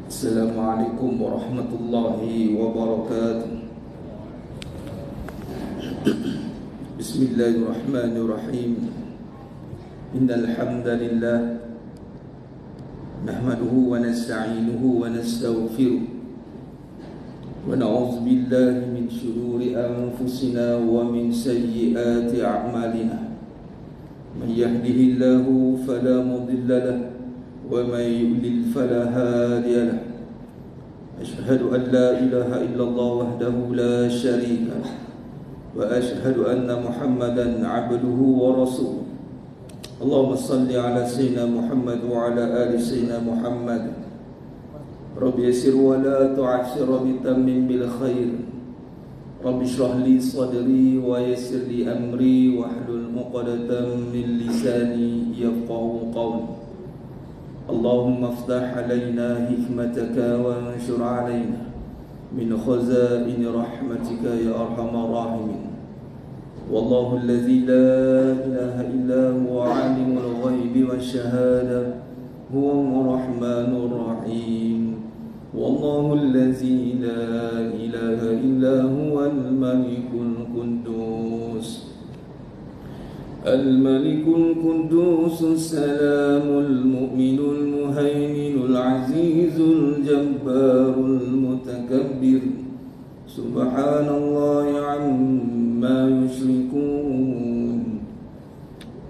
Assalamualaikum warahmatullahi wabarakatuh. Bismillahirrahmanirrahim. Innal hamdalillah nahmaduhu wa nasta'inuhu wa nastaghfiruh wa na'udzu billahi min shururi anfusina wa min sayyiati a'malina. Man yahdihillahu fala mudilla lahu wa man yudlil fala hadiya lahu. Asyhadu an la ilaha illallah wahdahu la syarika lahu wa asyhadu anna Muhammadan 'abduhu wa rasuluh. Allahumma salli ala sayyidina Muhammad wa ala ali sayyidina Muhammad. Rabbi yassir wa la tu'assir bi tammim bil khair. Rabbi shrah li sadri wa yassir li amri wahlul 'uqdatam min lisani yafqahu qawli. Allahumma iftah alaina hikmataka wa anshur alaina min khazain rahmatika ya arhamar rahimin. Wallahu alladzi la ilaha illa huwa alimul ghaibi wasyahada huwa ar-rahmanur rahim. Wallahu alladzi la ilaha illa huwal malikul quddus الملك القدوس السلام المؤمن المهيمن العزيز الجبار المتكبر سبحان الله عما يشركون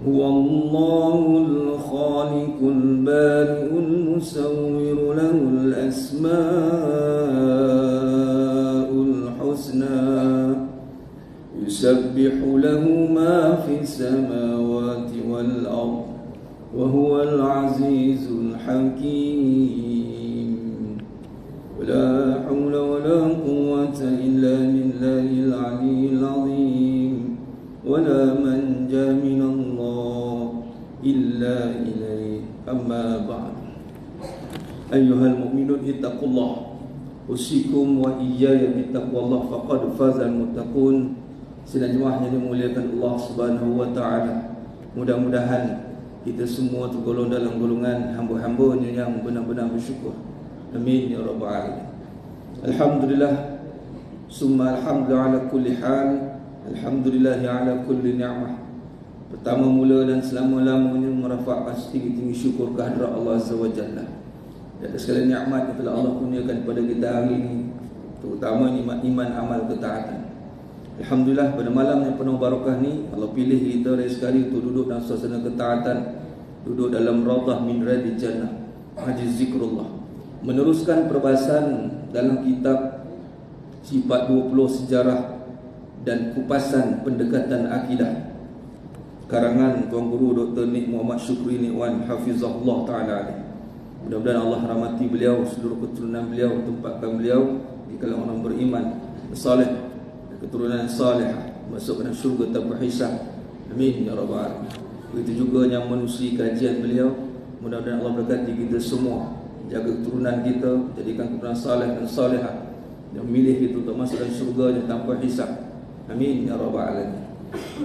هو الله الخالق البارئ المصور له الأسماء الحسنى يسبح له ما في السماوات والأرض وهو العزيز الحكيم ولا حول ولا قوة إلا بالله العلي العظيم ولا منجا من الله إلا إليه أما بعد أيها المؤمنون اتقوا الله أوصيكم وإياي بتقوى الله فقد فاز المتقون. Sidang jemaah yang dimuliakan Allah Subhanahu wa taala, mudah-mudahan kita semua tergolong dalam golongan hamba-hambanya yang benar-benar bersyukur. Amin ya rabbal alamin. Alhamdulillah summa alhamdulillah ala kulli hal. Alhamdulillah ala kulli ni'mah. Pertama mula dan selama-lamanya merafakkan setinggi-tinggi syukur kehadrat Allah Azza wa Jalla atas segala nikmat yang telah Allah kurniakan kepada kita hari ini, terutama nikmat iman, amal, ketaatan. Alhamdulillah pada malam yang penuh barakah ni Allah pilih kita dari sekali untuk duduk dalam suasana ketaatan, duduk dalam raudhah min riyadil jannah, majlis zikrullah, meneruskan perbahasan dalam kitab Sifat 20 Sejarah dan Kupasan Pendekatan Akidah karangan Tuan Guru Dr. Nik Muhammad Syukri Nikwan Hafizahullah Ta'ala. Mudah-mudahan Allah rahmati beliau, seluruh keturunan beliau, tempatkan beliau di kalangan orang beriman, saleh, keturunan salih, masuk ke dalam syurga tanpa hisab. Amin ya rabbal alamin. Begitu juga yang menerusi kajian beliau, mudah-mudahan Allah berkati kita semua, jaga keturunan kita, jadikan keturunan salih dan salihah, dan memilih kita untuk masuk dalam syurga dan tanpa hisab. Amin ya rabbal alamin.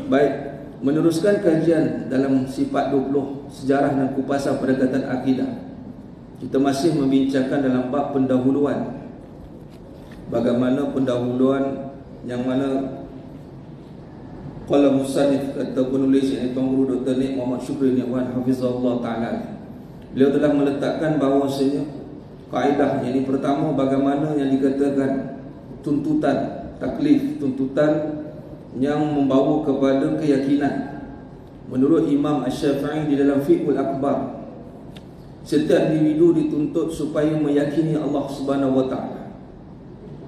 Baik, meneruskan kajian dalam Sifat 20 Sejarah dan Kupasan Pendekatan Akidah, kita masih membincangkan dalam bab pendahuluan. Bagaimana pendahuluan yang mana qala musannif atau penulis iaitu Tuan Guru Dr. Nik Muhammad Syukri Nikwan Hafizahullah Ta'ala, beliau telah meletakkan bahawasanya kaedah yang pertama, bagaimana yang dikatakan tuntutan taklif, tuntutan yang membawa kepada keyakinan. Menurut Imam Asy-Syafi'i di dalam Fiqhul Akbar, setiap individu dituntut supaya meyakini Allah Subhanahu wa Ta'ala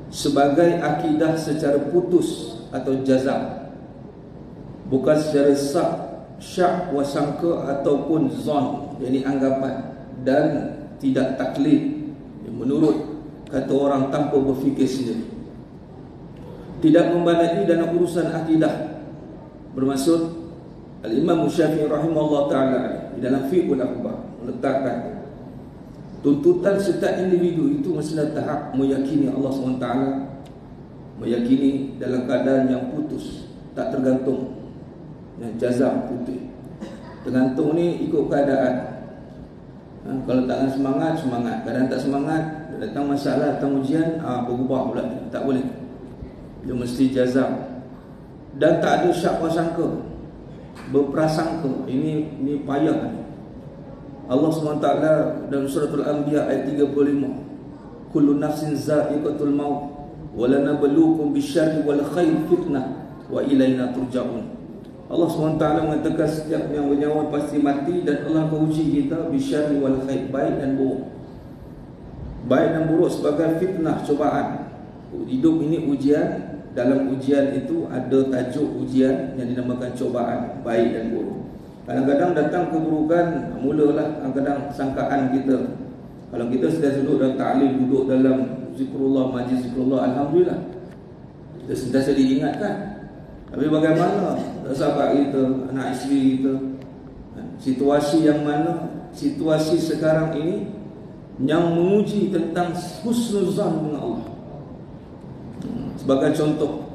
sebagai akidah secara putus atau jazam, bukan secara syak wa sangka ataupun zon, yakni anggapan, dan tidak taklid menurut kata orang tanpa berfikir sendiri. Tidak membandai dalam urusan akidah, bermaksud Al-Imam Syafi'i rahimahullah ta'ala di dalam Fiqhul Akbar meletakkan tuntutan setiap individu itu mestilah tahap meyakini Allah SWT, meyakini dalam keadaan yang putus, tak tergantung, yang jazam putih, Tergantung ni ikut keadaan. Kalau tak semangat, semangat. Kadang tak semangat, datang masalah, datang ujian, berubah pula. Tak boleh. Dia mesti jazam. Dan tak ada syak prasangka, berprasangka. Ini payah ni. Allah SWT dalam surah Al-Anbiya ayat 35, kullu nafsin za'iqatul maut wa lanabluukum bisyarri wal khairi fitnah wa ilaina turja'un. Allah SWT mengatakan setiap yang bernyawa pasti mati, dan Allah akan uji kita bisyarri wal khair, baik dan buruk. Baik dan buruk sebagai fitnah, cobaan. Hidup ini ujian. Dalam ujian itu ada tajuk ujian yang dinamakan cobaan, baik dan buruk. Kadang-kadang datang keburukan, mulalah kadang-kadang sangkaan kita. Kalau kita sudah duduk dalam ta'lim, duduk dalam zikrullah, majlis zikrullah, alhamdulillah, kita sentiasa diingatkan. Tapi bagaimana sahabat kita, anak isteri kita, situasi yang mana, situasi sekarang ini yang menguji tentang husnuzan dengan Allah. Sebagai contoh,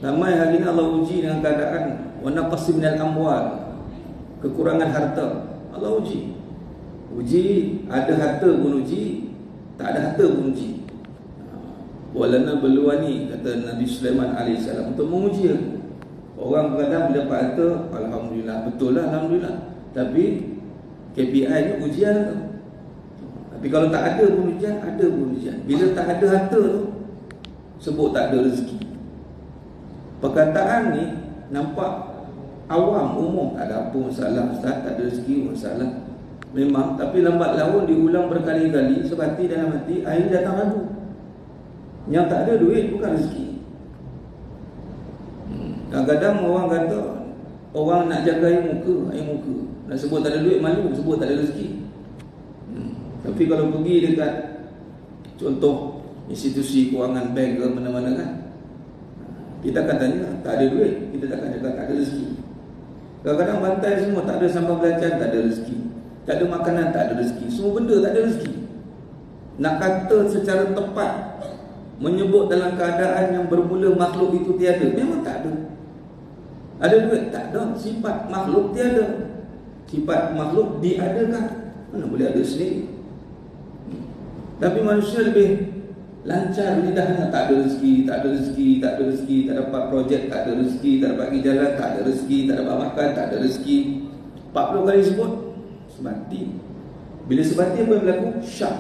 ramai hari ini Allah uji dengan keadaan wa naqsi minal amwal, kekurangan harta. Allah uji. Uji, ada harta pun uji, tak ada harta pun uji. Walana beluani, kata Nabi Sulaiman AS, untuk menguji aku. Orang kadang bila dapat harta, alhamdulillah, betul lah, alhamdulillah. Tapi KPI ni ujian tu. Tapi kalau tak ada pun ujian, ada pun ujian. Bila tak ada harta tu, sebut tak ada rezeki. Perkataan ni nampak awam, umum, tak ada apa masalah, Ustaz, tak ada rezeki, masalah. Memang, tapi lambat laun diulang berkali-kali, sebati dalam hati, akhirnya datang ragu. Yang tak ada duit bukan rezeki. Kadang-kadang orang kata, orang nak jaga air muka. Nak sebut tak ada duit, malu, sebut tak ada rezeki. Tapi kalau pergi dekat contoh institusi kewangan, bank ke mana-mana kan, kita akan tanya, tak ada duit, kita takkan cakap tak ada rezeki. Kadang-kadang bantai semua, tak ada sambal belacan, tak ada rezeki. Tak ada makanan, tak ada rezeki. Semua benda tak ada rezeki. Nak kata secara tepat, menyebut dalam keadaan yang bermula makhluk itu tiada, memang tak ada. Ada duit? Tak ada. Sifat makhluk tiada. Sifat makhluk diadakan. Mana boleh ada sendiri? Tapi manusia lebih lancar lidahnya. Tak ada rezeki, tak ada rezeki, tak ada rezeki, tak dapat projek, tak ada rezeki, tak dapat pergi jalan, tak ada rezeki, tak dapat makan, tak ada rezeki. 40 kali sebut, sebati. Bila sebati apa yang berlaku? Syak.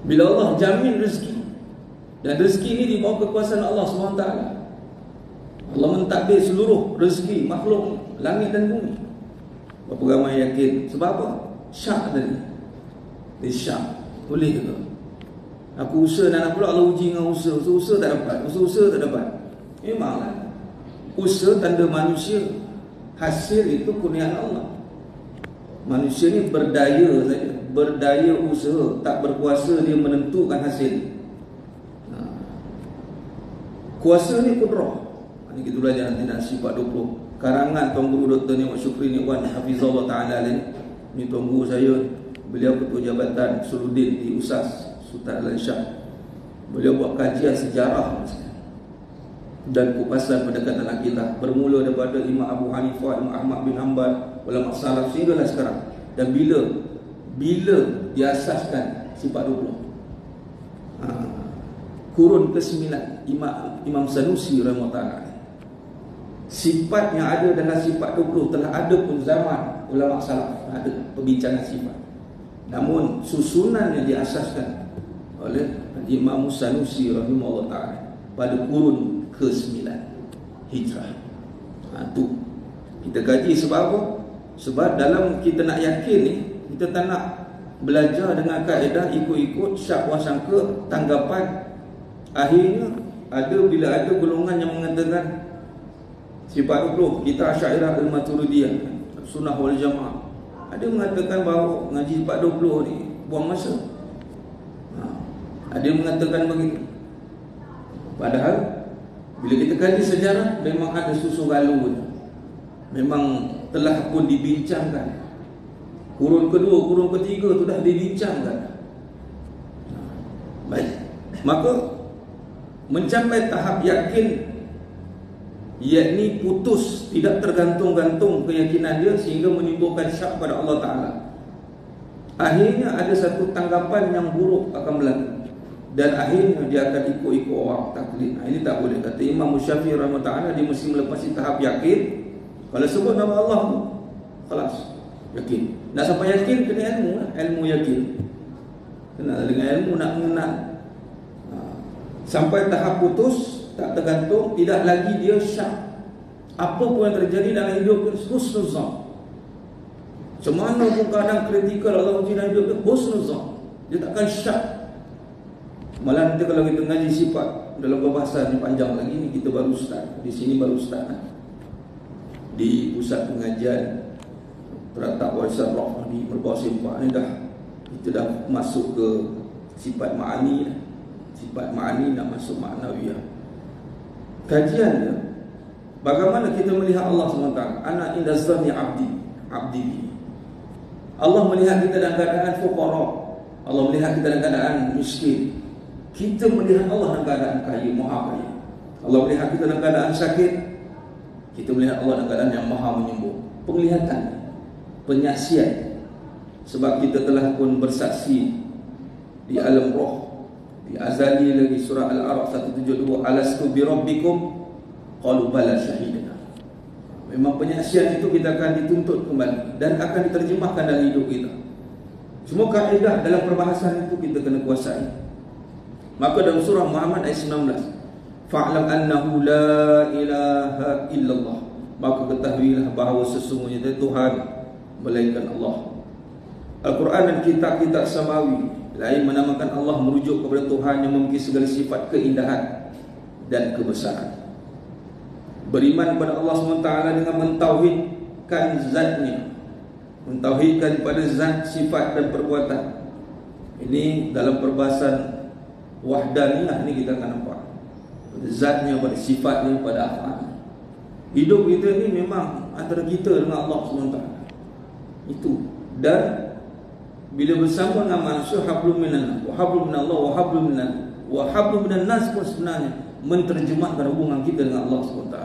Bila Allah jamin rezeki, dan rezeki ini di bawah kekuasaan Allah SWT. Allah mentadbir seluruh rezeki makhluk langit dan bumi. Berapa ramai yakin? Sebab apa? Syak tadi. Dia syak. Boleh ke? Aku usaha dan pula Allah uji dengan usaha. Usaha tak dapat, usaha tak dapat. Memanglah usaha tanda manusia. Hasil itu kurniaan Allah. Manusia ni berdaya saja, berdaya usaha, tak berkuasa dia menentukan hasil. Kuasa ni kudrah. Ini kita belajar nanti nak sifat 20. Karangan Tuan Guru Dr. Ni'mat Syukri Ni'wan Hafizallah Ta'ala ni Tuan Guru saya. Beliau Ketua Jabatan Suludin di USAS Sultan Al-Syah. Beliau buat kajian sejarah dan kupasan pendekatan akidah, bermula daripada Imam Abu Hanifah, Imam Ahmad bin Hanbal, ulama salaf sehinggalah sekarang. Dan bila diasaskan sifat 20, kurun ke-9 Imam Sanusi rahimahullah, sifat yang ada dalam sifat 20 telah ada pun zaman ulama salaf, ada perbincangan sifat. Namun susunan yang diasaskan oleh Imam Sanusi rahimahullah ta'ala pada kurun ke-9 Hijrah. Itu kita kaji sebab apa? Sebab dalam kita nak yakin ni, kita tak nak belajar dengan kaedah ikut-ikut syak wasangka, tanggapan. Akhirnya bila ada golongan yang mengatakan sifat 20, kita Asy'ariyah Al-Maturidiyah, Sunnah wal Jamaah, ada mengatakan bahawa ngaji sifat 20 ni buang masa. Ada yang mengatakan begitu. Padahal bila kita kaji sejarah, memang ada susu galu, memang telah pun dibincangkan. Kurun kedua, kurun ketiga tu dah dibincangkan. Baik, maka mencapai tahap yakin yakni putus, tidak tergantung-gantung keyakinan dia sehingga menimbulkan syak pada Allah Ta'ala. Akhirnya ada satu tanggapan yang buruk akan berlaku, dan akhirnya dia akan ikut-ikut orang taklid. Ini tak boleh. Kata Imam Syafi'i rahimahullah, dia mesti melepasi tahap yakin. Kalau sebut nama Allah tu, kelas yakin. Nak sampai yakin kena ilmu lah. Ilmu yakin, kena dengan ilmu nak mengenal. Sampai tahap putus, tak tergantung, tidak lagi dia syak. Apa pun yang terjadi dalam hidup dia, husnuzan. Semana pun keadaan kritikal Allah uji dalam hidup dia, husnuzan. Dia takkan syak. Malah nanti kalau kita ngaji sifat dalam perbahasan yang panjang lagi ni, kita baru start. Di sini baru start di pusat pengajian Teratak Warisan Roh di Merbau Sempak ni kita dah masuk ke sifat ma'ani. Sifat ma'ani nak masuk ma'nawiyah. Kajian dia, bagaimana kita melihat Allah SWT. Ana inda zanni abdi. Allah melihat kita dalam keadaan fuqara, Allah melihat kita dalam keadaan miskin. Kita melihat Allah dalam keadaan kaya, maha kaya. Allah melihat kita dalam keadaan sakit, kita melihat Allah dalam keadaan yang maha menyembuh. Penglihatan, penyaksian. Sebab kita telah pun bersaksi di alam roh, di azali lagi, surah Al-A'raf 172, alastu bi rabbikum qalu bala syahidna. Memang penyaksian itu kita akan dituntut kembali dan akan diterjemahkan dalam hidup kita. Semua kaedah dalam perbahasan itu kita kena kuasai. Maka dalam surah Muhammad ayat 19, fa'lam annahu la ilaha illallah, maka ketahuilah bahawa sesungguhnya Tuhan melainkan Allah. Al-Quran dan kitab-kitab samawi lain menamakan Allah merujuk kepada Tuhan yang memiliki segala sifat keindahan dan kebesaran. Beriman kepada Allah SWT dengan mentauhidkan zatnya, mentauhidkan pada zat, sifat dan perbuatan. Ini dalam perbahasan wahdaniyah ni kita akan nampak zatnya, pada sifatnya, pada af'al. Hidup kita ni memang antara kita dengan Allah SWT. Itu. Dan bila bersama dengan manusia, hablum minan wa hablum minallah wa hablum minan nas pun sebenarnya menterjemahkan hubungan kita dengan Allah SWT.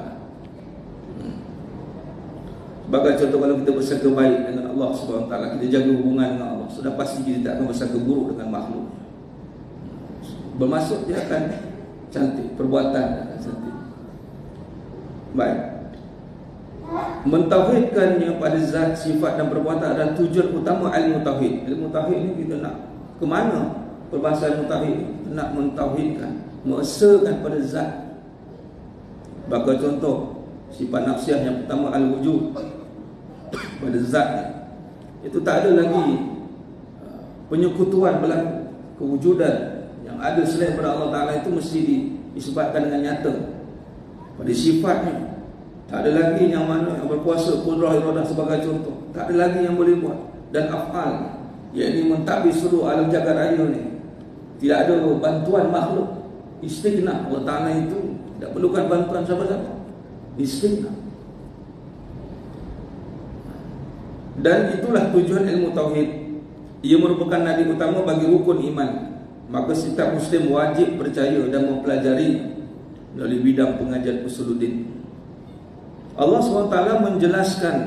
Sebagai contoh, kalau kita bersangka baik dengan Allah SWT, kita jaga hubungan dengan Allah, sudah pasti kita tak akan bersangka buruk dengan makhluk. Bermaksud dia akan cantik, perbuatan akan cantik. Baik. Mentauhidkannya pada zat, sifat dan perbuatan adalah tujuan utama ilmu tauhid. Ilmu tauhid ni kita nak ke mana? Perbahasan tauhid nak mentauhidkan, mengesakan pada zat. Bagi contoh, sifat nafsiah yang pertama al-wujud, pada zatnya. Itu tak ada lagi penyekutuan berlaku. Kewujudan yang ada selain pada Allah Ta'ala itu mesti disebabkan dengan nyata. Pada sifatnya, tak ada lagi yang mana yang berkuasa, qudrah iradah sebagai contoh, tak ada lagi yang boleh buat. Dan af'al, yakni mentadbir seluruh alam jagat raya ni, tidak ada bantuan makhluk. Istighna, Allah Ta'ala itu tidak perlukan bantuan siapa-siapa. Istighna. Dan itulah tujuan ilmu tauhid. Ia merupakan nadi utama bagi rukun iman. Maka setiap Muslim wajib percaya dan mempelajari melalui bidang pengajian usuluddin. Allah SWT menjelaskan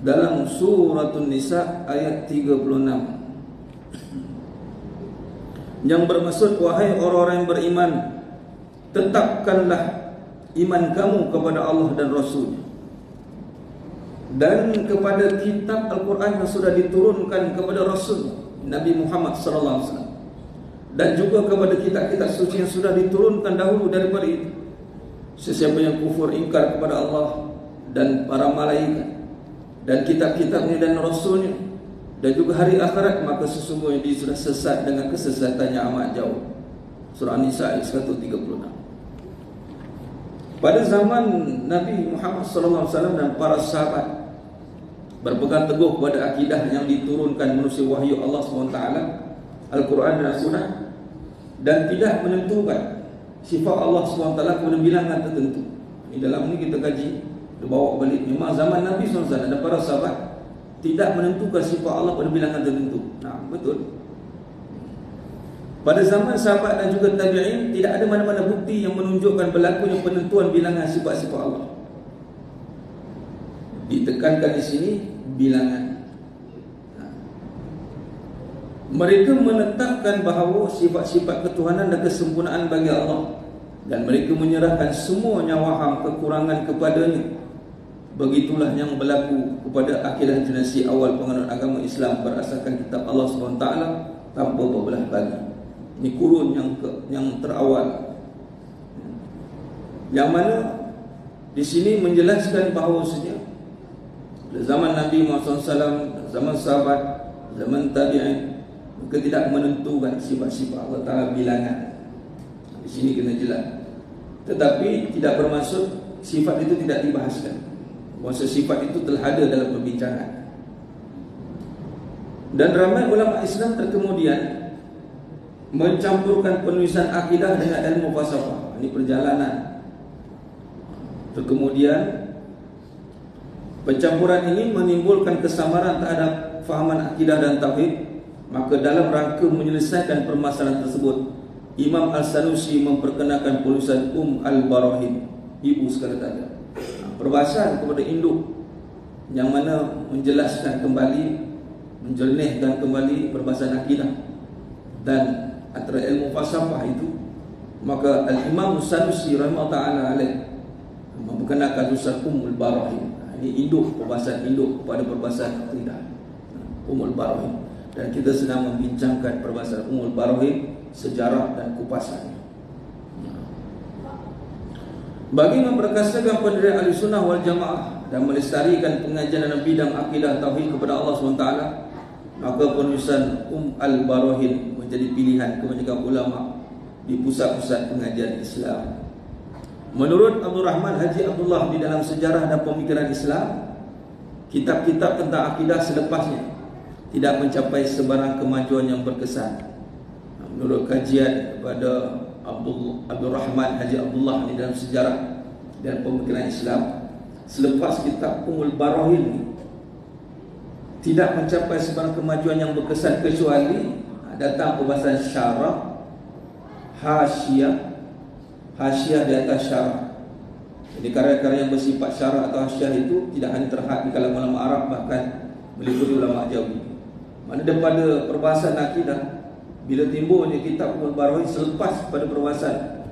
dalam Suratun Nisa ayat 36, yang bermaksud, wahai orang-orang yang beriman, tetapkanlah iman kamu kepada Allah dan Rasul, dan kepada kitab Al-Quran yang sudah diturunkan kepada Rasul Nabi Muhammad SAW, dan juga kepada kitab-kitab suci yang sudah diturunkan dahulu daripada itu. Sesiapa yang kufur, ingkar kepada Allah dan para malaikat dan kitab-kitabnya dan Rasulnya dan juga hari akhirat, maka sesungguhnya dia sudah sesat dengan kesesatannya amat jauh. Surah An-Nisa ayat 136. Pada zaman Nabi Muhammad SAW dan para sahabat berpegang teguh kepada akidah yang diturunkan manusia wahyu Allah SWT, Al-Quran dan As-Sunnah, dan tidak menentukan sifat Allah SWT kepada bilangan tertentu. Di dalam ini kita kaji, kita bawa balik. Memang zaman Nabi SAW dan para sahabat tidak menentukan sifat Allah pada bilangan tertentu. Nah, betul. Pada zaman sahabat dan juga tabi'in, tidak ada mana-mana bukti yang menunjukkan berlakunya penentuan bilangan sifat-sifat Allah. Ditekankan di sini bilangan. Mereka menetapkan bahawa sifat-sifat ketuhanan dan kesempurnaan bagi Allah, dan mereka menyerahkan semuanya waham kekurangan kepadanya. Begitulah yang berlaku kepada akidah generasi awal penganut agama Islam berdasarkan kitab Allah SWT tanpa berbelah bagi. Ini kurun yang terawal, yang mana di sini menjelaskan bahawasanya zaman Nabi Muhammad SAW, zaman sahabat, zaman tabi'in, mereka tidak menentukan sifat-sifat Allah Ta'ala bilangan. Di sini kena jelas. Tetapi tidak bermaksud sifat itu tidak dibahaskan. Maksud sifat itu telah ada dalam perbincangan. Dan ramai ulama Islam terkemudian mencampurkan penulisan akidah dengan ilmu falsafah. Ini perjalanan. Kemudian pencampuran ini menimbulkan kesamaran terhadap fahaman akidah dan tauhid. Maka dalam rangka menyelesaikan permasalahan tersebut, Imam Al-Sanusi memperkenalkan penulisan Al-Barahin, ibu sekali tadi, perbahasan kepada induk, yang mana menjelaskan kembali, menjernihkan kembali perbahasan akidah dan antara ilmu falsafah itu. Maka Al-Imam Al-Sanusi rahimahullah ta'ala alaih memperkenalkan penulisan Al-Barahin. Ini induk, perbahasan induk pada perbahasan akidah, Al-Barahin. Dan kita sedang membincangkan perbahasan Al-Barahin, sejarah dan kupasannya. Bagi memperkasakan pendirian Ahlussunnah wal Jamaah dan melestarikan pengajian dalam bidang akidah tauhid kepada Allah SWT, maka penulisan Al-Barahin menjadi pilihan kebanyakan ulama di pusat-pusat pengajian Islam. Menurut Abdul Rahman Haji Abdullah di dalam Sejarah dan Pemikiran Islam, kitab-kitab tentang akidah selepasnya tidak mencapai sebarang kemajuan yang berkesan. Menurut kajian kepada Abdul Rahman Haji Abdullah di dalam Sejarah dan Pemikiran Islam, selepas kitab Al-Barahin tidak mencapai sebarang kemajuan yang berkesan, kecuali datang pembahasan syarah, hasyiah di atas syarah. Jadi karya-karya yang bersifat syarah atau hasyiah itu tidak hanya terhad di kalangan ulama Arab, bahkan meliputi ulama Jawi. Mana daripada perbahasan akidah, bila timbulnya kitab Al-Barahin selepas pada perbahasan,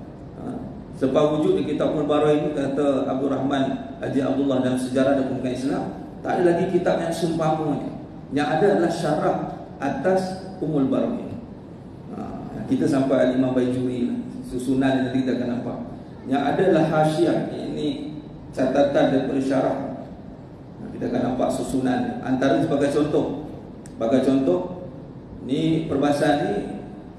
selepas wujud di kitab Al-Barahin, kata Abdul Rahman Haji Abdullah dalam Sejarah dan Pemikiran Islam, tak ada lagi kitab yang seumpamanya. Yang ada adalah syarah atas Al-Barahin. Kita sampai Al-Imam Baijuri, susunan yang kita akan nampak. Yang ada adalah hasyiah, ini catatan daripada syarah. Kita akan nampak susunan. Antara sebagai contoh, ni perbahasan ni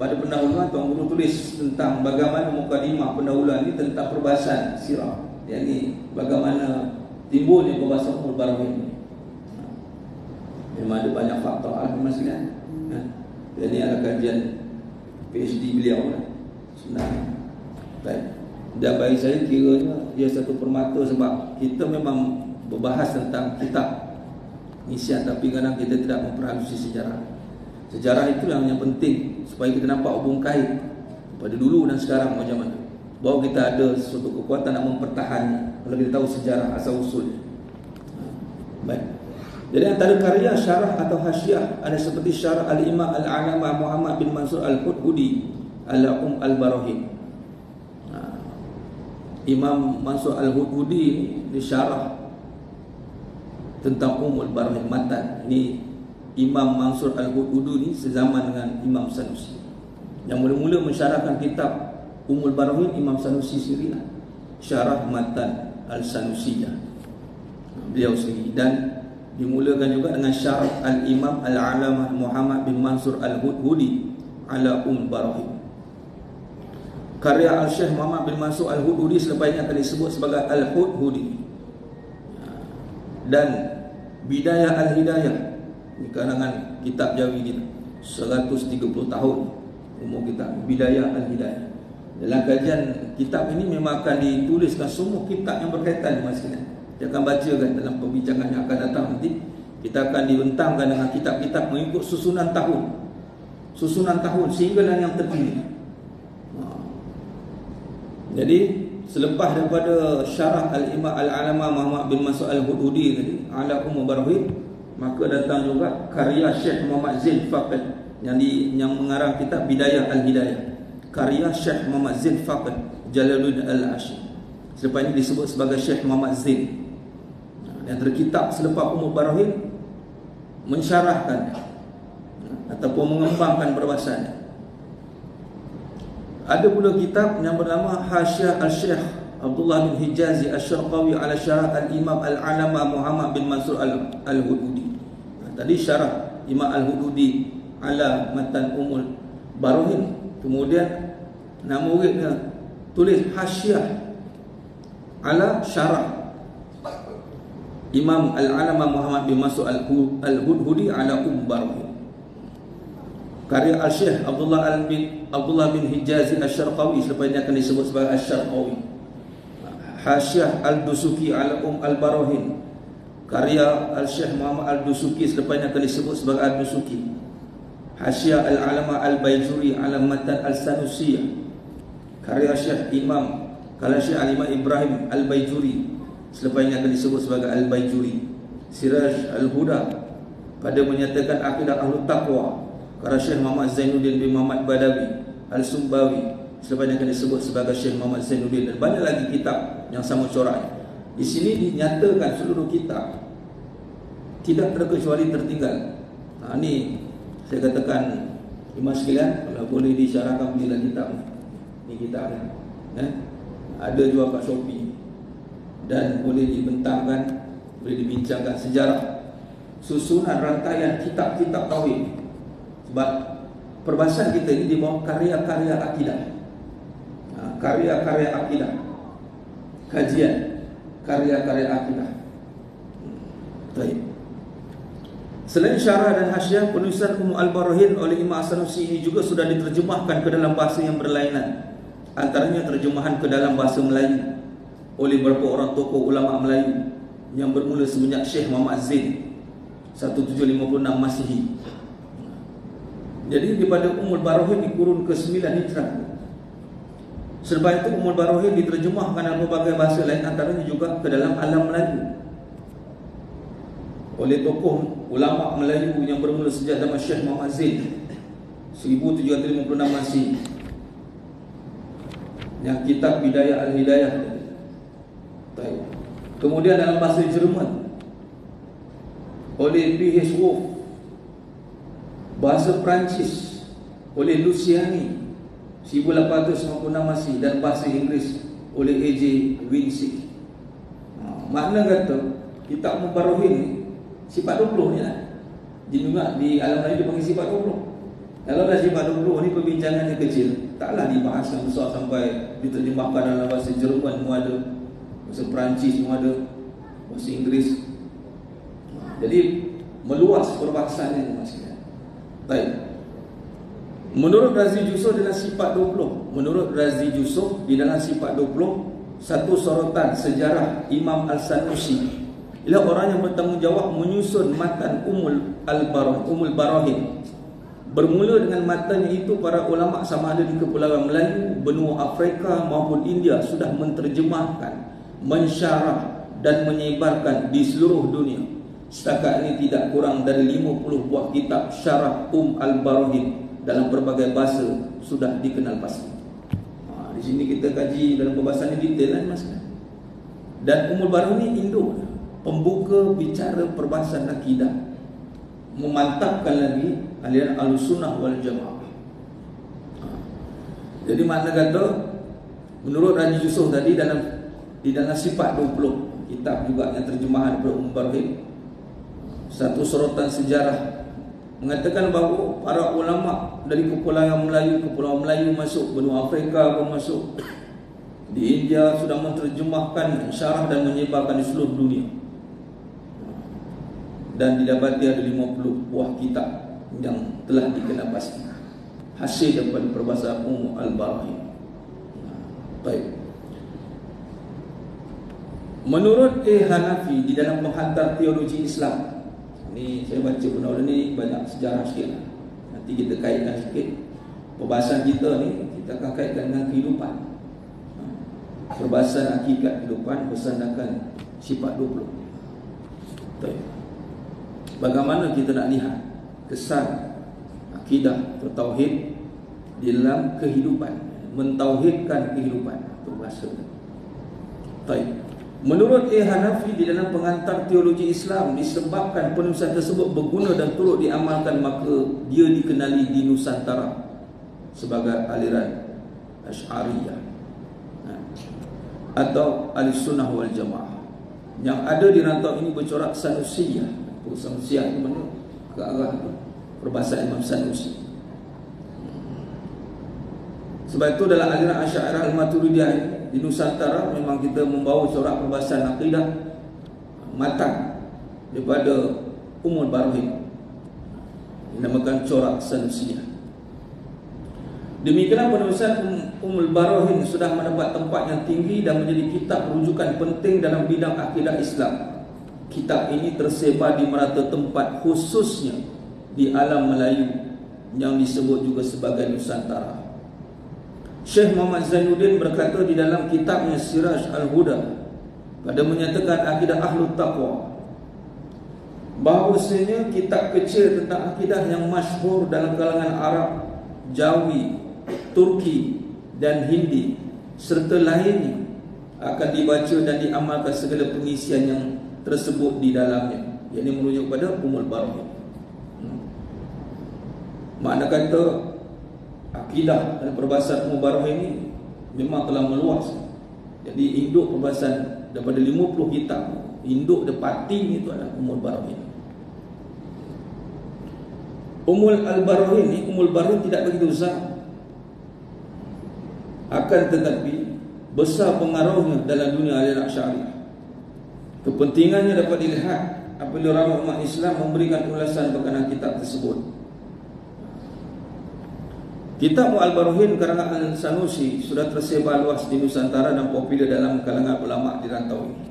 pada pendahuluan Tuan Guru tulis tentang bagaimana mukadimah pendahuluan ni tentang perbahasan sirah. Yang ni bagaimana timbulnya perbahasan Al-Barahin ni. Memang ada banyak faktor alhamdulillah. Jadi ada kajian PhD beliau lah sebenarnya. Baik. Dan bagi saya kiranya dia satu permata, sebab kita memang berbahas tentang kitab isian, tapi kadang kita tidak memperhalusi sejarah. Sejarah itu yang penting supaya kita nampak hubung kait pada dulu dan sekarang macam mana, bahawa kita ada suatu kekuatan nak mempertahankan kalau kita tahu sejarah asal usul. Baik. Jadi antara karya syarah atau hasyiah ada seperti syarah Al-Imam Al-Alamah Muhammad bin Mansur Al-Hudhudi ala Al-Barahin. Imam Mansur Al-Hudhudi di syarah tentang Al-Barahin matan. Ini Imam Mansur Al-Hudhudi ni sezaman dengan Imam Sanusi. Yang mula-mula mensyarahkan kitab Al-Barahin Imam Sanusi sendiri, syarah matan Al-Sanusiyah beliau sendiri. Dan dimulakan juga dengan syarah Al-Imam Al-Alamah Muhammad bin Mansur Al-Hudhudi ala Al-Barahin. Karya Al-Syekh Muhammad bin Mansur Al-Hudhudi selepas ini akan disebut sebagai Al-Hudhudi. Dan Bidayah Al-Hidayah, ini karangan kitab Jawi kita, 130 tahun umur kitab Bidayah Al-Hidayah. Dalam kajian kitab ini memang akan dituliskan semua kitab yang berkaitan dengan sekalian. Kita akan bacakan dalam perbincangan yang akan datang nanti. Kita akan dibentangkan dengan kitab-kitab mengikut susunan tahun. susunan tahun sehingga yang terkini. Jadi selepas daripada syarah Al-Imam Al-Alama Muhammad bin Mas'ud Al-Hudhudi tadi ala Barahin, maka datang juga karya Syekh Muhammad Zain Faqih yang mengarang kitab Bidayah Al-Hidayah, karya Syekh Muhammad Zain Faqih Jalaluddin Al-Asyid. Selepas ini disebut sebagai Syekh Muhammad Zain. Yang terkitab selepas Barahin mensyarahkan ataupun mengembangkan perbahasannya. Ada pula kitab yang bernama Hasyiah Al-Syekh Abdullah bin Hijazi Asy-Syarqawi ala syarah Al-Imam Al-Alama Muhammad bin Mansur Al-Hudhudi. Tadi syarah Imam Al-Hudhudi ala matan Barahin. Kemudian nama muridnya tulis Hasyiah ala syarah Imam Al-Alama Muhammad bin Mansur Al-Hudhudi ala Barahin. Karya Al-Syekh Abdullah bin Hijazi Asy-Syarqawi, selepas ini akan disebut sebagai Asy-Syarqawi. Hasyiah Al-Dusuki ala Al-Barahin, karya Al-Syekh Muhammad Al-Dusuki, selepas ini akan disebut sebagai Al-Dusuki. Hasyiah Al-Alama Al-Baijuri ala Matan Al-Sanusiyah, karya Syekh Al-Imam Ibrahim Al-Baijuri, selepas ini akan disebut sebagai Al-Baijuri. Siraj Al-Huda pada menyatakan akidah Ahlul Taqwa, karya Syekh Muhammad Zainuddin bin Muhammad Badawi Al-Sumbawi, selepas ini akan disebut sebagai Syekh Muhammad Zainuddin. Dan banyak lagi kitab yang sama coraknya. Di sini dinyatakan seluruh kitab tidak terkecuali tertinggal. Ini saya katakan Imam sekalian, kalau boleh disyarahkan bila kitab ni kitabnya. Ada jual kat Shopee dan boleh dibentangkan, boleh dibincangkan sejarah susunan rangkaian kitab-kitab tauhid. Sebab perbahasan kita ini di bawah karya-karya akidah, karya-karya akidah, kajian karya-karya akidah. Baik. Selain syarah dan hasyiah, penulisan Al-Barahin oleh Imam As-Sanusi ini juga sudah diterjemahkan ke dalam bahasa yang berlainan. Antaranya terjemahan ke dalam bahasa Melayu oleh beberapa orang tokoh ulama Melayu yang bermula semenjak Syekh Muhammad Zain 1756 Masihi. Jadi daripada Barahin di kurun ke-9 Hijrah. Selepas itu Barahin diterjemahkan dalam berbagai bahasa lain, antaranya juga ke dalam alam Melayu oleh tokoh ulama Melayu yang bermula sejak zaman Syekh Muhammad Zain 1756 Masihi. Yang kitab Bidayah Al-Hidayah. Baik. Kemudian dalam bahasa Jerman oleh B.H. Wolff, bahasa Perancis oleh Luciani 1856 Masihi, dan bahasa Inggeris oleh A.J. Winsick. Makna kata kitab Barahin ni sifat 20 ni lah. Juga di alam lain dia panggil sifat 20. Kalau dah sifat 20 ni perbincangannya kecil, taklah dibahas yang besar sampai diterjemahkan dalam bahasa Jerman pun ada, bahasa Perancis pun ada, bahasa Inggeris. Jadi meluas perbahasannya maksudnya. Baik. Menurut Razi Jusuf dalam sifat 20, menurut Razi Jusuf di dalam sifat 20, satu sorotan sejarah Imam Al-Sanusi ialah orang yang bertanggungjawab menyusun matan Barahin. Bermula dengan matanya itu, para ulama sama ada di Kepulauan Melayu, benua Afrika maupun India sudah menterjemahkan, mensyarah dan menyebarkan di seluruh dunia. Setakat ini tidak kurang dari 50 buah kitab syarah Al-Barahin dalam berbagai bahasa sudah dikenal pasti. Di sini kita kaji dalam pembahasan ini detail kan, Mas. Dan Barahin ini induk pembuka bicara perbahasan akidah, memantapkan lagi aliran Ahlussunnah wal Jamaah. Jadi makna kata menurut Raji Jusuf tadi di dalam sifat 20 kitab juga yang terjemahan daripada Barahin, satu sorotan sejarah mengatakan bahawa para ulama dari Kepulauan Melayu masuk, benua Afrika pun masuk, di India sudah menterjemahkan, syarah dan menyebarkan di seluruh dunia. Dan didapati ada 50 buah kitab yang telah dikenal pasti hasil daripada perbahasan Al-Barahin. Baik. Menurut Hanafi di dalam Menghantar Teologi Islam, ini saya baca benda ni banyak sejarah sikit. Nanti kita kaitkan sikit. Perbahasan kita ni kita akan kaitkan dengan kehidupan. Perbahasan hakikat kehidupan bersandarkan sifat 20. Bagaimana kita nak lihat kesan akidah atau tauhid di dalam kehidupan, mentauhidkan kehidupan, itu bahasa. Menurut Hanafi, di dalam pengantar teologi Islam, disebabkan penulisan tersebut berguna dan turut diamalkan, maka dia dikenali di Nusantara sebagai aliran Asy'ariyah atau Ahlussunnah wal Jamaah. Yang ada di rantau ini bercorak Sanusiyah. Sanusiyah itu mana? Ke arah perbahasan Imam Sanusi. Sebab itu dalam aliran Asy'ariyah Al-Maturidiyah di Nusantara memang kita membawa corak perbahasan akidah matang daripada Ummul Barohin, dinamakan corak Sanusiyah. Demikianlah penulisan Ummul Barohin sudah mendapat tempat yang tinggi dan menjadi kitab rujukan penting dalam bidang akidah Islam. Kitab ini tersebar di merata tempat, khususnya di alam Melayu yang disebut juga sebagai Nusantara. Syekh Muhammad Zainuddin berkata di dalam kitabnya Siraj Al-Huda pada menyatakan akidah Ahlul Taqwa, bahawasanya kitab kecil tentang akidah yang masyhur dalam kalangan Arab, Jawi, Turki dan Hindi serta lainnya akan dibaca dan diamalkan segala pengisian yang tersebut di dalamnya, yakni merujuk pada Ummul Barohin. Makna kata akidah dan perbahasan Ummul Barohin ini memang telah meluas. Jadi induk perbahasan daripada 50 kitab, induk depati itu adalah Ummul Barohin. Ummul Al-Barohin ini, Ummul Barohin tidak begitu besar, akan tetapi besar pengaruhnya dalam dunia aliran Asy'ariyah. Kepentingannya dapat dilihat apabila ramai umat Islam memberikan ulasan berkenaan kitab tersebut. Kitab Al-Barohin karangan Al-Sanusi sudah tersebar luas di Nusantara dan popular dalam kalangan ulama di rantau ini.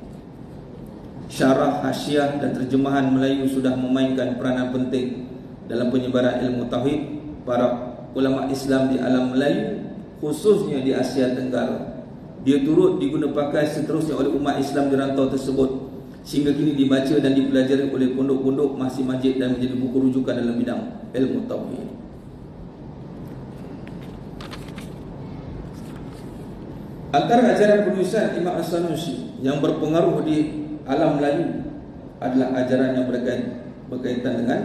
Syarah, hasyiah dan terjemahan Melayu sudah memainkan peranan penting dalam penyebaran ilmu tauhid para ulama Islam di alam Melayu, khususnya di Asia Tenggara. Dia turut digunakan seterusnya oleh umat Islam di rantau tersebut, sehingga kini dibaca dan dipelajari oleh pondok-pondok, masjid-masjid dan menjadi buku rujukan dalam bidang ilmu tauhid. Antara ajaran penulisan Imam As-Sanusi yang berpengaruh di alam Melayu adalah ajaran yang berkaitan dengan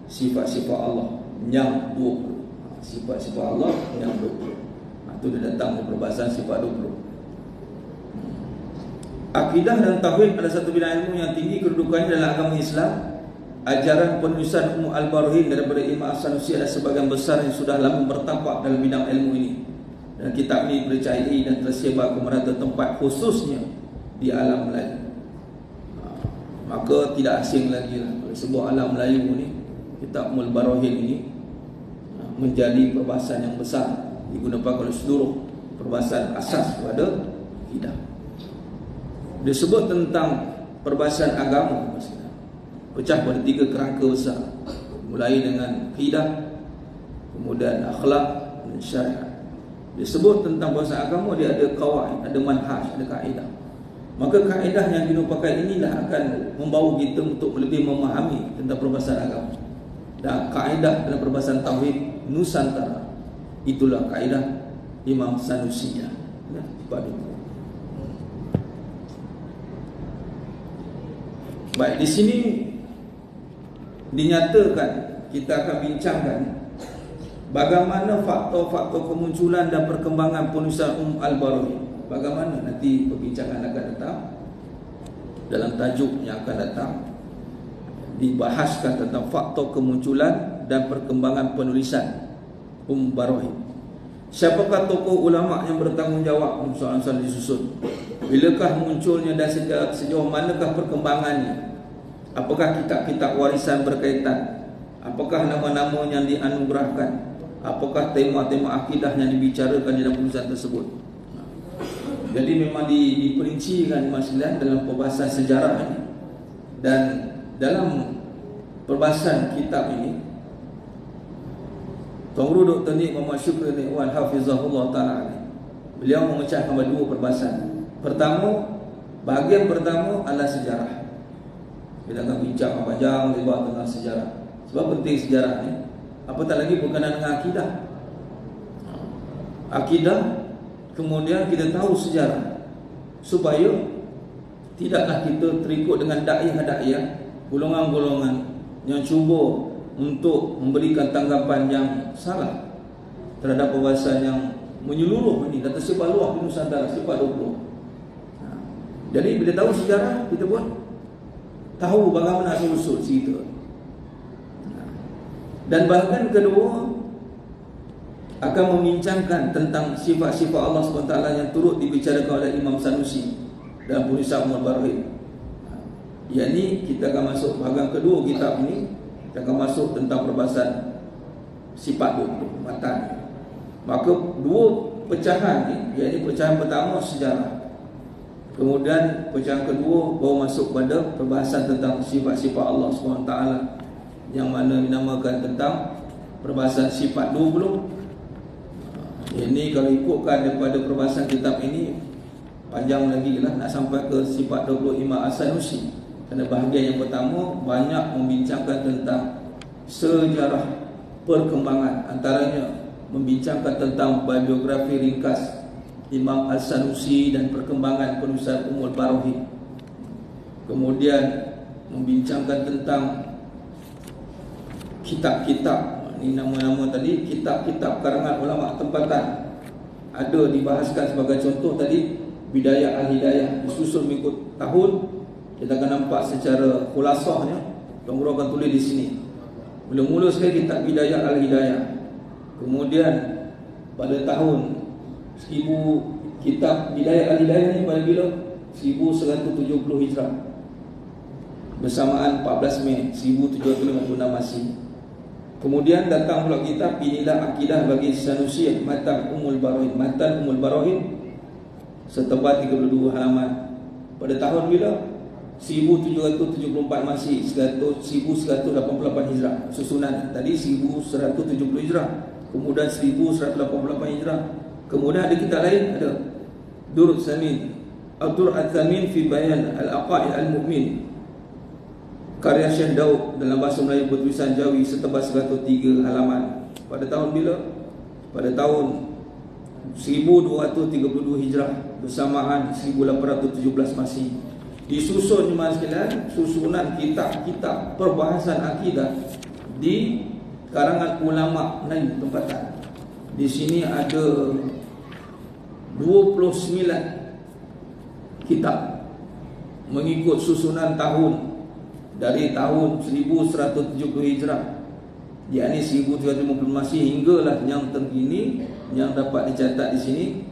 sifat-sifat Allah yang 20. Sifat-sifat Allah yang 20. Itu dia datang dari perbahasan sifat 20. Akidah dan tauhid adalah satu bidang ilmu yang tinggi kedudukannya dalam agama Islam. Ajaran penulisan Ummul Al-Barohin daripada Imam As-Sanusi adalah sebagian besar yang sudah lama bertapak dalam bidang ilmu ini. Dan kitab ini dipercayai dan tersebar ke merata tempat, khususnya di alam Melayu. Maka tidak asing lagi lah oleh sebuah alam Melayu ini, kitab Ummul Barohin ini menjadi perbahasan yang besar, digunakan oleh seluruh perbahasan asas kepada akidah. Disebut tentang perbahasan agama, pecah pada 3 kerangka besar, mulai dengan akidah, kemudian akhlak dan syariat. Disebut tentang perbahasan agama, dia ada qawaid, ada manhaj, ada kaedah. Maka kaedah yang dipakai inilah akan membawa kita untuk lebih memahami tentang perbahasan agama. Dan kaedah dalam perbahasan tauhid Nusantara, itulah kaedah Imam Sanusi. Baik, di sini dinyatakan, kita akan bincangkan bagaimana faktor-faktor kemunculan dan perkembangan penulisan Al-Barohin. Bagaimana nanti perbincangan akan datang, dalam tajuk yang akan datang dibahaskan tentang faktor kemunculan dan perkembangan penulisan Barohin. Siapakah tokoh ulama yang bertanggungjawab? Soalan-soalan disusun. Bilakah munculnya dan sejauh manakah perkembangannya? Apakah kitab-kitab warisan berkaitan? Apakah nama-nama yang dianugerahkan? Apakah tema-tema akidah yang dibicarakan dalam penulisan tersebut? Jadi memang diperincikan masalah dalam perbahasan sejarah ini. Dan dalam perbahasan kitab ini Tuan Guru Dr. Nik Muhammad Syukri Nikwan Hafizahullah Ta'ala, beliau memecahkan dua perbahasan. Pertama, bahagian pertama adalah sejarah. Kita akan bincang panjang lebar tentang sejarah. Sebab penting sejarah ni. Apatah lagi berkenaan dengan akidah. Akidah, kemudian kita tahu sejarah, supaya tidaklah kita terikut dengan dakwah-dakwah, golongan-golongan yang cuba untuk memberikan tanggapan yang salah terhadap perbahasan yang menyeluruh ini dan tersebar luas di Nusantara, sebar 20. Jadi bila tahu sejarah, kita pun tahu bagaimana asal-usul cerita. Dan bahagian kedua akan membincangkan tentang sifat-sifat Allah SWT yang turut dibicarakan oleh Imam Sanusi dalam penulisan Ummul Barahim. Yang ini kita akan masuk bahagian kedua kitab ini. Kita akan masuk tentang perbahasan sifat 20 matan. Maka dua pecahan ni, iaitu pecahan pertama sejarah, kemudian pecahan kedua baru masuk pada perbahasan tentang sifat-sifat Allah SWT, yang mana dinamakan tentang perbahasan sifat 20. Ini kalau ikutkan daripada perbahasan kitab ini, panjang lagi lah nak sampai ke sifat 20 Imam As-Sanusi. Kerana bahagian yang pertama banyak membincangkan tentang sejarah perkembangan, antaranya membincangkan tentang biografi ringkas Imam As-Sanusi dan perkembangan penulisan Ummul Barahim. Kemudian membincangkan tentang kitab-kitab, ini nama-nama tadi, kitab-kitab karangan ulama tempatan. Ada dibahaskan sebagai contoh tadi Bidayah Al-Hidayah, disusun mengikut tahun. Kita akan nampak secara khulasahnya, Tuan Guru akan tulis di sini. Mula-mula sekali kitab Bidayah Al-Hidayah. Kemudian pada tahun 1000, kitab Bidayah Al-Hidayah ni pada bila? 1170 Hijrah, bersamaan 14 Mei 1756 Masih. Kemudian datang pula kitab Inilah Akidah bagi Sanusi, Matan Ummul Barahim. Matan Ummul Barahim setebal 32 halaman. Pada tahun bila? 1774 Masih, 1188 Hijrah. Susunan tadi 1170 Hijrah, kemudian 1188 Hijrah. Kemudian ada kitab lain, ada Durrul Thamin, Durrul Thamin fi Bayan Al-Aqaid Al-Mu'min, karya Syekh Daud, dalam bahasa Melayu bertulisan Jawi, setebal 103 halaman. Pada tahun bila? Pada tahun 1232 Hijrah, bersamaan 1817 Masih. Disusun jemaah sekalian, susunan kitab-kitab perbahasan akidah di karangan ulama Melayu tempatan. Di sini ada 29 kitab mengikut susunan tahun, dari tahun 1170 Hijrah, yakni 1350 Masih, hinggalah yang terkini yang dapat dicatat di sini,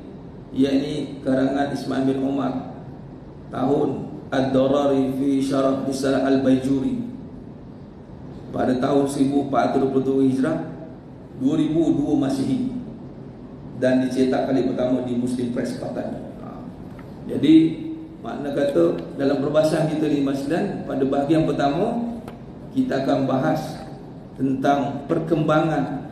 yakni karangan Ismail bin Umar, tahun Ad-Darari fi Syarah Risalah Al-Baijuri, pada tahun 1422 Hijrah, 2002 Masihi, dan dicetak kali pertama di Muslim Press Patan. Jadi makna kata dalam perbahasan kita di Masjidan, pada bahagian pertama kita akan bahas tentang perkembangan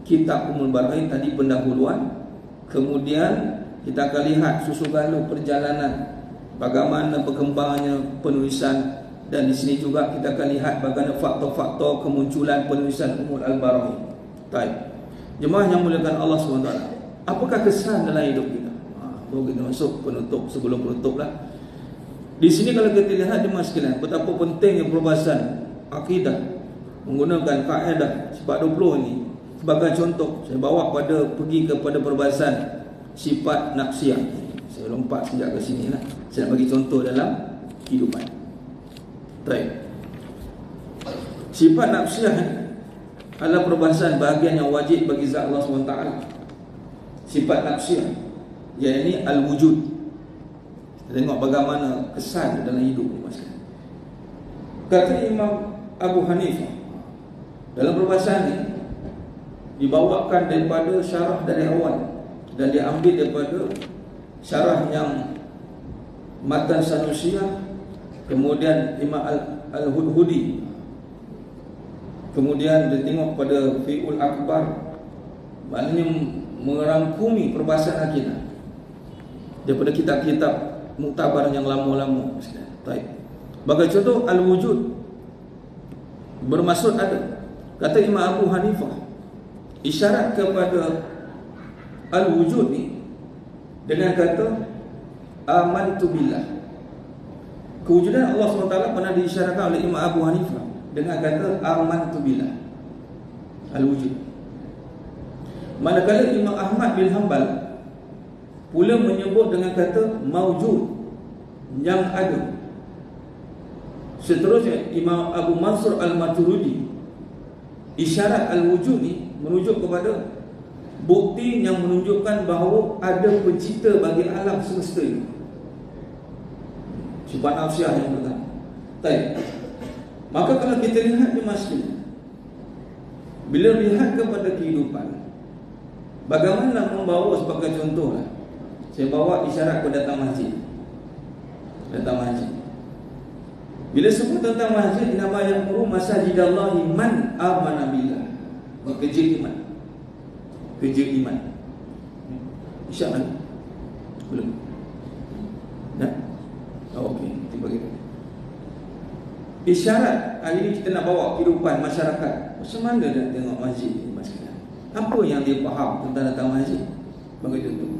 kitab Ummul Barahim tadi, pendahuluan. Kemudian kita akan lihat susugalu perjalanan, bagaimana perkembangannya penulisan, dan di sini juga kita akan lihat bagaimana faktor-faktor kemunculan penulisan Ummul Barahim. Baik. Jemaah yang muliakan Allah SWT, apakah kesan dalam hidup kita? Baru kita masuk penutup, sebelum penutup lah. Di sini kalau kita lihat jemaah sekalian, betapa pentingnya perbahasan akidah menggunakan kaedah sifat 20 ini. Sebagai contoh, saya bawa pergi kepada perbahasan sifat nafsiyah. Saya lompat sejak ke sini lah. Saya nak bagi contoh dalam kehidupan. Baik. Sifat nafsiyah adalah perbahasan bahagian yang wajib bagi zat Allah SWT. Sifat nafsiyah, yakni al-wujud. Kita tengok bagaimana kesan dalam hidup ni. Kata Imam Abu Hanifah dalam perbahasan ini, dibawakan daripada syarah dari awal dan diambil daripada syarah yang Matan Sanusiyah, kemudian Imam Al-Hudhudi, kemudian dia tengok pada Fi'ul Akbar, maknanya merangkumi perbahasan akidah daripada kitab-kitab muktabar yang lama-lama. Baik. Bagi contoh al-wujud bermaksud ada. Kata Imam Abu Hanifah, isyarat kepada al-wujud ni dengan kata amantu billah. Kewujudan Allah SWT pernah diisyaratkan oleh Imam Abu Hanifah dengan kata amantu billah, al-wujud. Manakala Imam Ahmad bin Hanbal pula menyebut dengan kata maujud, yang ada. Seterusnya Imam Abu Mansur Al-Maturidi, isyarat al-wujud ni merujuk kepada bukti yang menunjukkan bahawa ada pencipta bagi alam semesta ini. Sifat nafsiah yang pertama. Baik. Maka kalau kita lihat di masjid, bila lihat kepada kehidupan, bagaimana membawa sebagai contohlah, saya bawa isyarat ke datang masjid. Datang masjid. Bila sebut tentang masjid, nama yang muru masajidallahi man amana billah. Kerja iman. Kerja iman. Isyarat belum? Dah? Oh, okey, kita bagi. Isyarat hari ini kita nak bawa kehidupan masyarakat. Macam mana dia tengok masjid ni, masyarakat? Apa yang dia faham tentang datang masjid? Bagi contoh.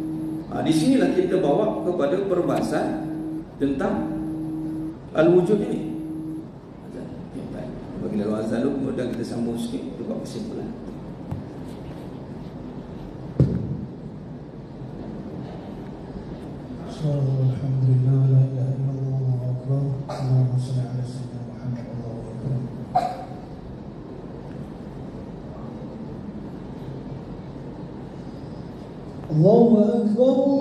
Di sinilah kita bawa kepada perbahasan tentang al-wujud ini. Bagi lalu azan dulu, kemudian kita sambung sikit untuk kesimpulan. Alhamdulillah, la ilaha illallah, Allahu akbar. Allahumma shalli ala sayyidina Muhammad, Allahu akbar. Allahu akbar.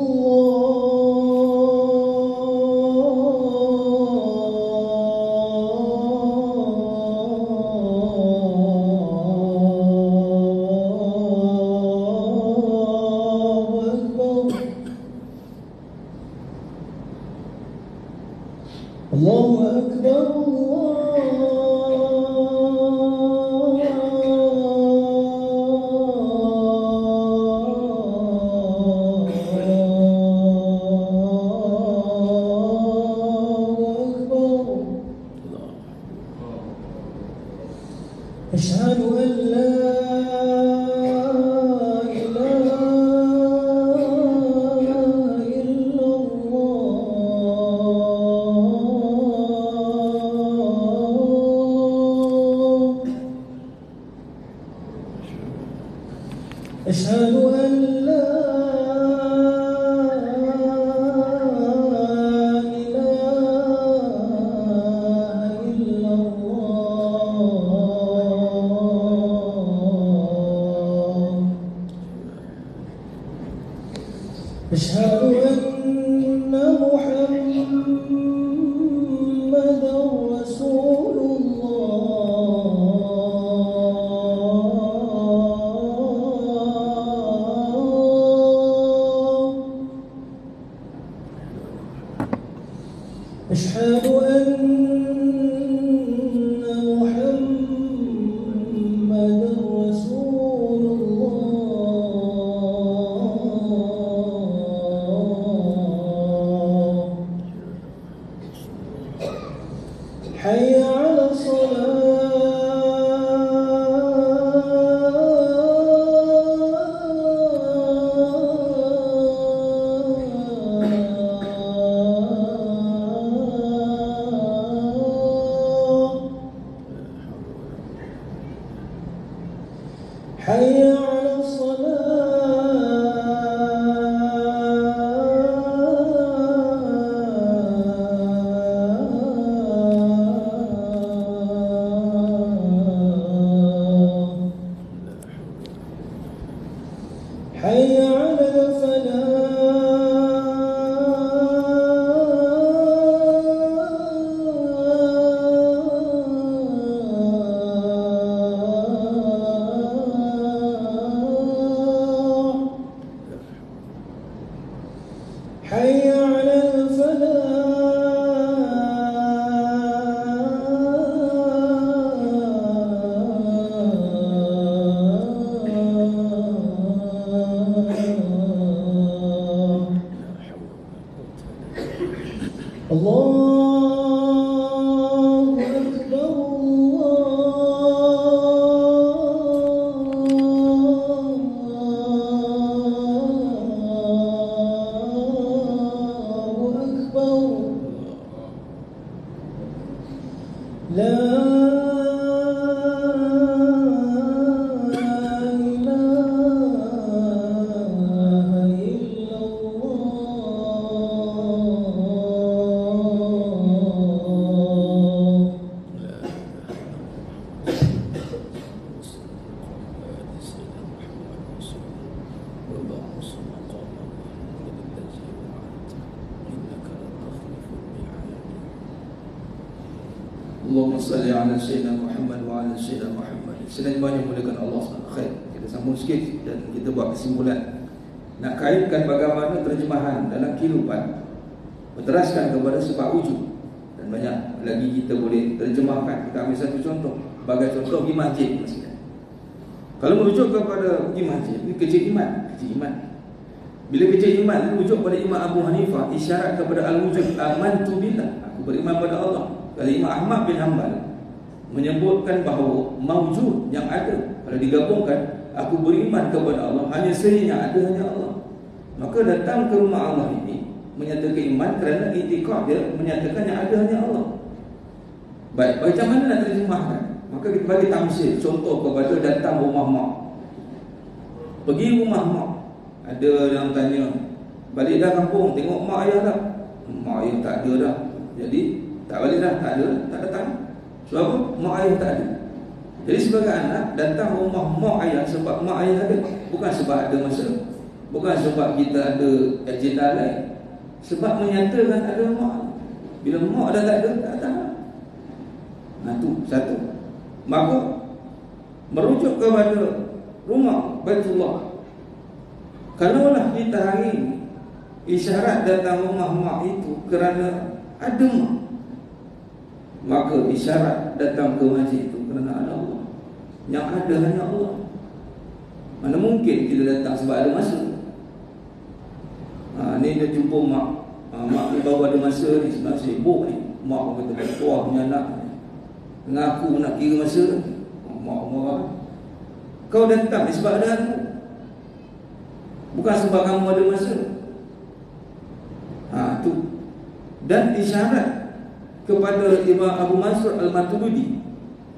أشهد أن لا أشهد أن لا إله إلا الله أشهد أن محمدا رسول أشهد أن محمدا رسول الله حي على حي على الصلاة حي على الفلاح Allahumma salli ala Sayyidina Muhammad wa ala Sayyidina Muhammad. Sedang banyak mulakan Allah SWT. Kita sambung sikit dan kita buat kesimpulan. Nak kaitkan bagaimana terjemahan dalam kehidupan berteraskan kepada sebab wujud. Dan banyak lagi kita boleh terjemahkan. Kita ambil satu contoh. Sebagai contoh pergi masjid maksudnya. Kalau merujuk kepada pergi masjid, ini kecil iman. Kecil iman. Bila kecil iman merujuk pada Imam Abu Hanifah, isyarat kepada al-wujud, amantu billah, aku beriman pada Allah. Kalau Imam Ahmad bin Hanbal menyebutkan bahawa mawjud yang ada, kalau digabungkan, aku beriman kepada Allah, hanya yang ada hanya Allah. Maka datang ke rumah Allah ini menyatakan iman kerana itikad dia menyatakan yang ada hanya Allah. Baik, macam mana nak terjemahkan? Maka kita bagi tamsil, contoh kepada datang rumah mak. Pergi rumah mak, ada yang tanya, balik dah kampung, tengok mak ayah tak? Mak ayah tak ada dah. Jadi tak balik dah, tak ada, tak datang. Sebab apa? Mak ayah tak ada. Jadi sebagai anak datang rumah mak ayah sebab mak ayah ada, bukan sebab ada masa, bukan sebab kita ada agenda lain, sebab menyatakan ada mak. Bila mak dah tak ada, tak datang. Nah tu satu. Maka merujuk kepada rumah Baitullah. Kalaulah kita hari ini isyarat datang rumah mak itu kerana ada mak, maka isyarat datang ke masjid itu kerana ada Allah. Yang ada hanya Allah. Mana mungkin kita datang sebab ada masa. Ni dia jumpa mak. Mak ni baru ada masa ni, sebenarnya sibuk ni. Mak kata bertuah punya anak, mengaku nak kira masa. Mak marah. Kau datang sebab ada aku, bukan sebab kamu ada masa. Tu. Dan isyarat kepada Imam Abu Mansur Al-Maturidi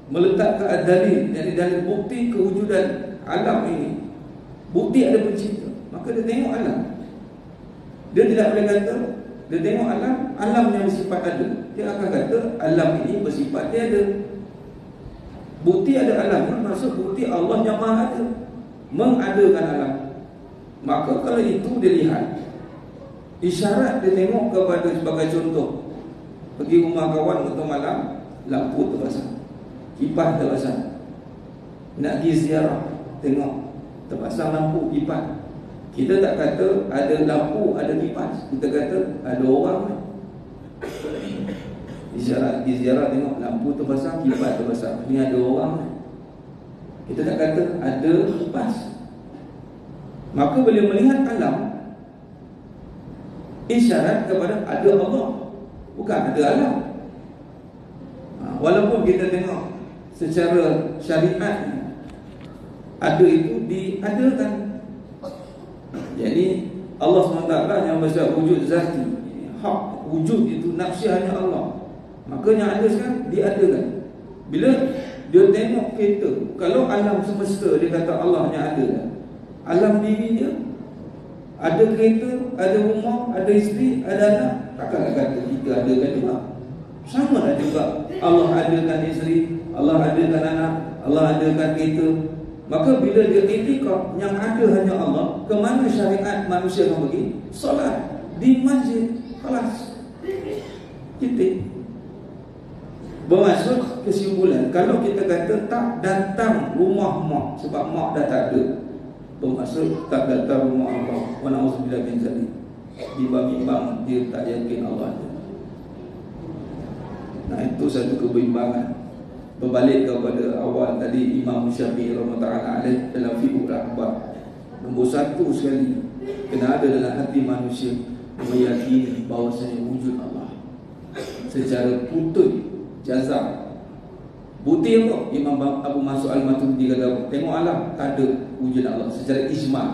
meletakkan dalil, yakni dalil bukti kewujudan alam ini. Bukti ada pencipta, maka dia tengok alam. Dia tidak boleh kata dia tengok alam yang bersifat ada. Dia akan kata alam ini bersifat tiada. Bukti ada alam maksud bukti Allah yang maha ada, mengadakan alam. Maka kalau itu dilihat, isyarat dia tengok kepada sebagai contoh, pergi rumah kawan waktu malam, lampu terpasang, kipas terpasang. Nak pergi ziarah, tengok terpasang lampu, kipas. Kita tak kata ada lampu, ada kipas, kita kata ada orang. Isyarat pergi ziarah, tengok lampu terpasang, kipas terpasang, ini ada orang. Kita tak kata ada kipas. Maka bila melihat alam, isyarat kepada ada Allah, bukan ada alam. Walaupun kita tengok secara syariat ada itu diadakan. Jadi Allah SWT yang bersifat wujud zati, hak wujud itu nafsi hanya Allah. Maka yang ada sekarang diadakan. Bila dia tengok kereta, kalau alam semesta dia kata Allah yang ada, alam diri dia, ada kereta, ada rumah, ada isteri, ada anak, takkanlah kata kita adakan juga. Sama lah juga Allah adakan isteri, Allah adakan anak, Allah adakan kereta. Maka bila dia itikad yang ada hanya Allah, ke mana syariat manusia akan pergi? Solat di masjid, kelas titik. Bermaksud kesimpulan, kalau kita kata tak datang rumah mak sebab mak dah tak ada, bermaksud tak datang rumah Allah, wa na'udzubillah min zalik. Bimbang-bimbang dia tak yakin Allah ada. Nah itu satu kebimbangan. Berbalik kepada awal tadi, Imam Syafi'i rahimahullah alaih dalam Fiqhul Akbar, nombor satu sekali kena ada dalam hati manusia meyakini bahawasanya wujud Allah secara putut jazam. Bukti apa? Imam Abu Mansur Al-Maturidi kata, tengok alam, tak ada wujud Allah secara ijma'.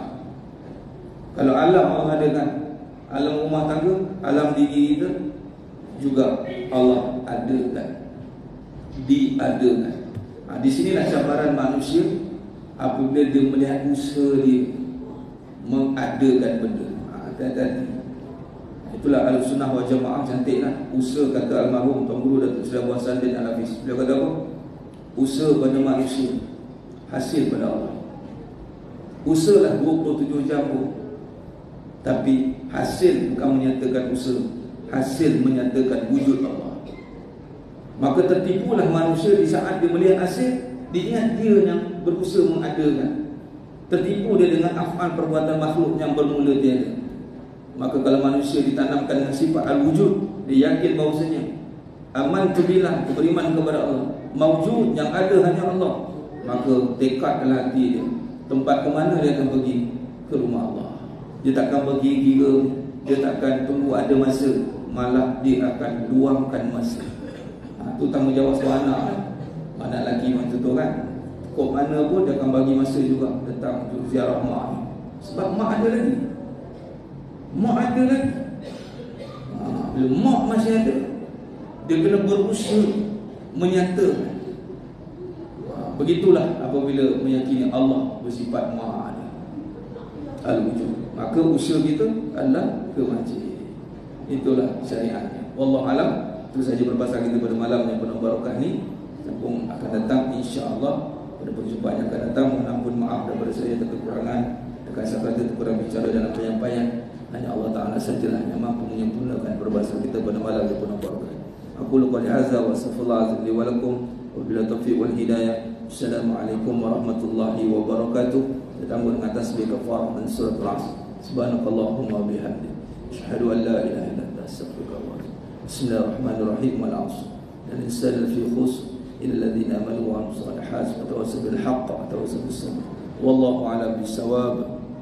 Kalau alam Allah adakan, alam rumah tangga, alam diri kita juga Allah adakan. diadakan. Di sinilah cabaran manusia apabila dia melihat usaha dia mengadakan benda. Hati-hati. Itulah Ahlussunnah wal Jamaah, cantiklah usaha, kata almarhum Tuan Guru Datuk Seri Abdul Hasan bin Al-Hafiz. Beliau kata apa? Usaha pada manusia, hasil pada Allah. Usahalah 27 jam pun, tapi hasil bukan menyatakan usaha, hasil menyatakan wujud Allah. Maka tertipulah manusia di saat dia melihat hasil, dia ingat dia yang berusaha mengadakan. Tertipu dia dengan af'al perbuatan makhluk yang bermula tiada. Maka kalau manusia ditanamkan dengan sifat al-wujud, dia yakin bahawasanya aman tu billah, beriman kepada Allah, mawjud, yang ada hanya Allah, maka tekadlah hati dia, tempat ke mana dia akan pergi? Ke rumah Allah. Dia takkan pergi kira, dia takkan tunggu ada masa, malah dia akan luangkan masa. Itu tanggungjawab seorang anak kan? Anak lelaki macam tu kan, kok mana pun dia akan bagi masa juga datang untuk ziarah mak. Sebab mak ada lagi, mak ada lagi. Bila mak masih ada, dia kena berusaha menyatakan. Begitulah apabila meyakini Allah bersifat maha ada, al-wujud, maka usaha kita adalah ke masjid. Itulah syariatnya. Wallahu alam. Itu saja perbahasan kita pada malam yang penuh barakah ni. Sambung akan datang insya-Allah pada perjumpaan yang akan datang. Mohon ampun maaf daripada saya atas kekurangan, dekat saya kata kurang bicara dalam penyampaian. Hanya Allah Ta'ala sajalah yang mampu menyempurnakan perbahasan kita pada malam yang penuh barakah. Aku qouli hadza wa astaghfirullah li wa lakum wa billahi taufiq wal hidayah. Assalamualaikum warahmatullahi wabarakatuh. Ditambah dengan tasbih kafarah dan surah Al-Asr. Subhanakallahumma wa bihamdika, asyhadu an la ilaha illa anta, astaghfiruka wa atubu. Bismillahirrahmanirrahim. Wal 'asr. Al-insanu lafi khusr illa alladhina amanu wa 'amilus salihati wa tawassaw bil haqq wa tawassaw bis sabr. Wallahu a'lam bis-shawab.